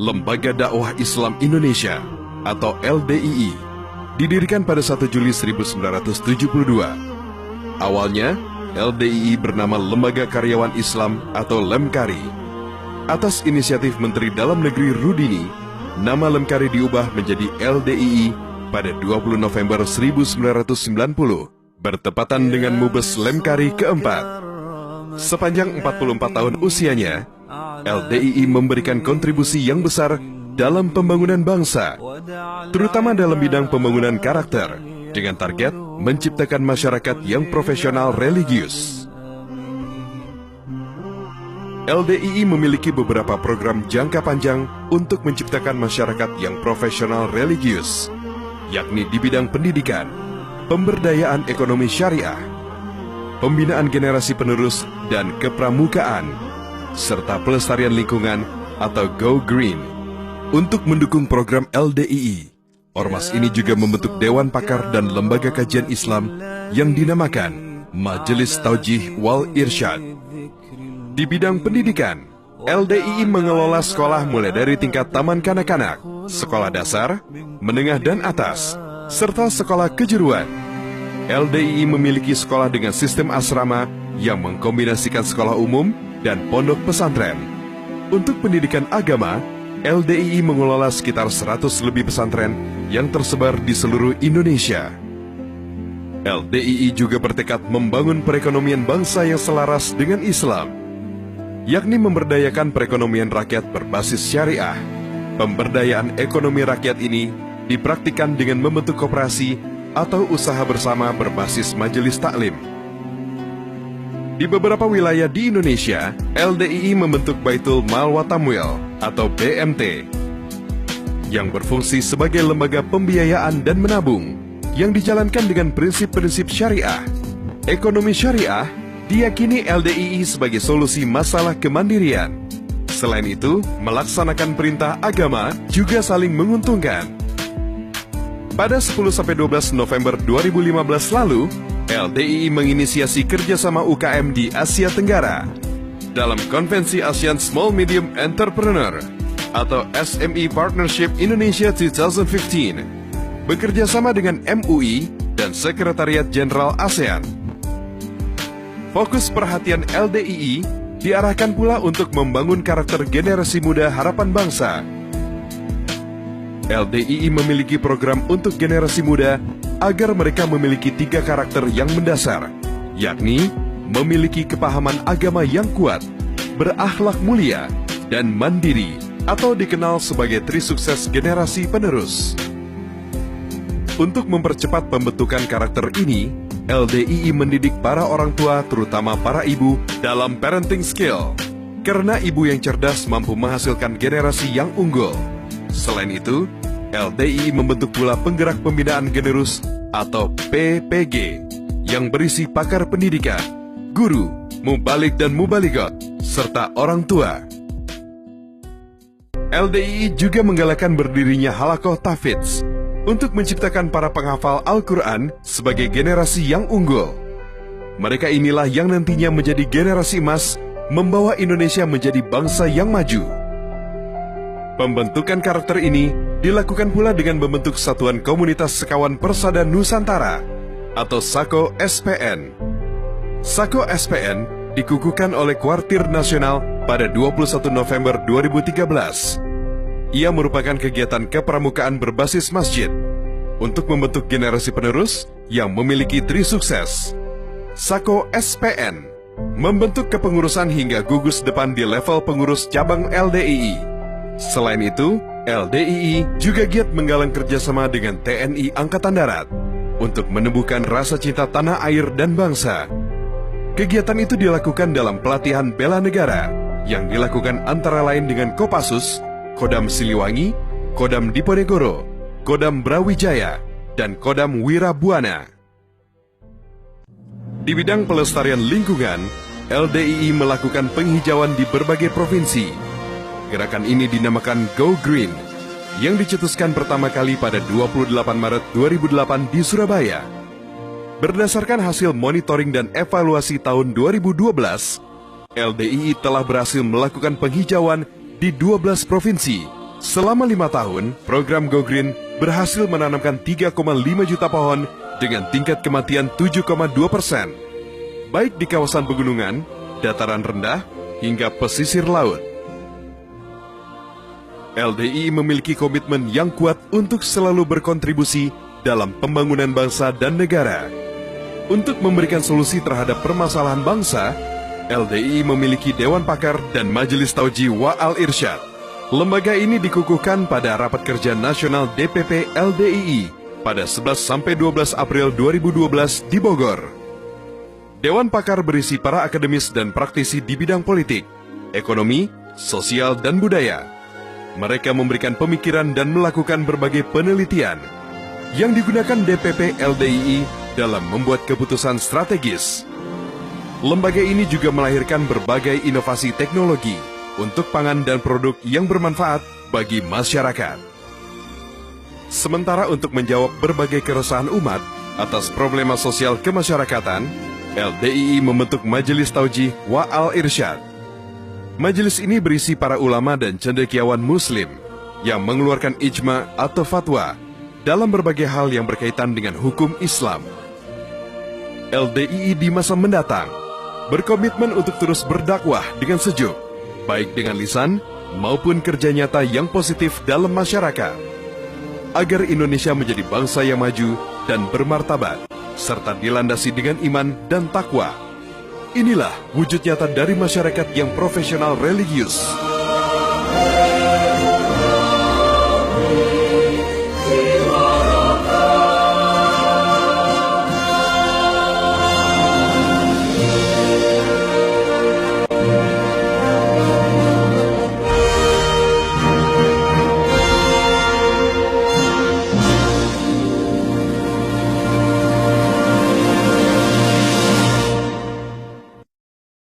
Lembaga Dakwah Islam Indonesia atau LDII didirikan pada 1 Juli 1972. Awalnya, LDII bernama Lembaga Karyawan Islam atau Lemkari. Atas inisiatif Menteri Dalam Negeri Rudini, nama Lemkari diubah menjadi LDII pada 20 November 1990, bertepatan dengan Mubes Lemkari keempat. Sepanjang 44 tahun usianya, LDII memberikan kontribusi yang besar dalam pembangunan bangsa, terutama dalam bidang pembangunan karakter, dengan target menciptakan masyarakat yang profesional religius. LDII memiliki beberapa program jangka panjang untuk menciptakan masyarakat yang profesional religius, yakni di bidang pendidikan, pemberdayaan ekonomi syariah, pembinaan generasi penerus dan kepramukaan, serta pelestarian lingkungan atau Go Green. Untuk mendukung program LDII, Ormas ini juga membentuk Dewan Pakar dan Lembaga Kajian Islam yang dinamakan Majelis Taujih wal Irsyad. Di bidang pendidikan, LDII mengelola sekolah mulai dari tingkat taman kanak-kanak, sekolah dasar, menengah dan atas, serta sekolah kejuruan. LDII memiliki sekolah dengan sistem asrama yang mengkombinasikan sekolah umum dan pondok pesantren. Untuk pendidikan agama, LDII mengelola sekitar 100 lebih pesantren yang tersebar di seluruh Indonesia. LDII juga bertekad membangun perekonomian bangsa yang selaras dengan Islam, yakni memberdayakan perekonomian rakyat berbasis syariah. Pemberdayaan ekonomi rakyat ini dipraktikkan dengan membentuk koperasi atau usaha bersama berbasis majelis taklim. Di beberapa wilayah di Indonesia, LDII membentuk Baitul Mal wa Tamwil atau BMT yang berfungsi sebagai lembaga pembiayaan dan menabung yang dijalankan dengan prinsip-prinsip syariah. Ekonomi syariah diyakini LDII sebagai solusi masalah kemandirian. Selain itu, melaksanakan perintah agama juga saling menguntungkan. Pada 10-12 November 2015 lalu, LDII menginisiasi kerjasama UKM di Asia Tenggara dalam Konvensi ASEAN Small Medium Entrepreneur atau SME Partnership Indonesia 2015, bekerja sama dengan MUI dan Sekretariat Jenderal ASEAN. Fokus perhatian LDII diarahkan pula untuk membangun karakter generasi muda harapan bangsa. LDII memiliki program untuk generasi muda agar mereka memiliki 3 karakter yang mendasar, yakni memiliki kepahaman agama yang kuat, berakhlak mulia, dan mandiri, atau dikenal sebagai trisukses generasi penerus. Untuk mempercepat pembentukan karakter ini, LDII mendidik para orang tua, terutama para ibu, dalam parenting skill, karena ibu yang cerdas mampu menghasilkan generasi yang unggul. Selain itu, LDII membentuk pula penggerak pembinaan generus atau PPG yang berisi pakar pendidikan, guru, mubalik dan mubaligot, serta orang tua. LDII juga menggalakkan berdirinya Halaqah Tahfidz untuk menciptakan para penghafal Al-Quran sebagai generasi yang unggul. Mereka inilah yang nantinya menjadi generasi emas, membawa Indonesia menjadi bangsa yang maju. Pembentukan karakter ini dilakukan pula dengan membentuk Satuan Komunitas Sekawan Persada Nusantara atau SAKO SPN. SAKO SPN dikukuhkan oleh Kuartir Nasional pada 21 November 2013. Ia merupakan kegiatan kepramukaan berbasis masjid untuk membentuk generasi penerus yang memiliki trisukses. SAKO SPN membentuk kepengurusan hingga gugus depan di level pengurus cabang LDII. Selain itu, LDII juga giat menggalang kerjasama dengan TNI Angkatan Darat untuk menumbuhkan rasa cinta tanah air dan bangsa. Kegiatan itu dilakukan dalam pelatihan bela negara yang dilakukan antara lain dengan Kopassus, Kodam Siliwangi, Kodam Diponegoro, Kodam Brawijaya, dan Kodam Wirabuana. Di bidang pelestarian lingkungan, LDII melakukan penghijauan di berbagai provinsi. Gerakan ini dinamakan Go Green, yang dicetuskan pertama kali pada 28 Maret 2008 di Surabaya. Berdasarkan hasil monitoring dan evaluasi tahun 2012, LDII telah berhasil melakukan penghijauan di 12 provinsi Selama 5 tahun, program Go Green berhasil menanamkan 3,5 juta pohon dengan tingkat kematian 7,2%, baik di kawasan pegunungan, dataran rendah, hingga pesisir laut. LDII memiliki komitmen yang kuat untuk selalu berkontribusi dalam pembangunan bangsa dan negara. Untuk memberikan solusi terhadap permasalahan bangsa, LDII memiliki Dewan Pakar dan Majelis Tauji Wa'al Irsyad. Lembaga ini dikukuhkan pada Rapat Kerja Nasional DPP LDII pada 11-12 April 2012 di Bogor. Dewan Pakar berisi para akademis dan praktisi di bidang politik, ekonomi, sosial, dan budaya. Mereka memberikan pemikiran dan melakukan berbagai penelitian yang digunakan DPP LDII dalam membuat keputusan strategis. Lembaga ini juga melahirkan berbagai inovasi teknologi untuk pangan dan produk yang bermanfaat bagi masyarakat. Sementara untuk menjawab berbagai keresahan umat atas problema sosial kemasyarakatan, LDII membentuk Majelis Tauji Wa'al Irsyad. Majelis ini berisi para ulama dan cendekiawan Muslim yang mengeluarkan ijma atau fatwa dalam berbagai hal yang berkaitan dengan hukum Islam. LDII di masa mendatang berkomitmen untuk terus berdakwah dengan sejuk, baik dengan lisan maupun kerja nyata yang positif dalam masyarakat, agar Indonesia menjadi bangsa yang maju dan bermartabat, serta dilandasi dengan iman dan takwa. Inilah wujud nyata dari masyarakat yang profesional religius.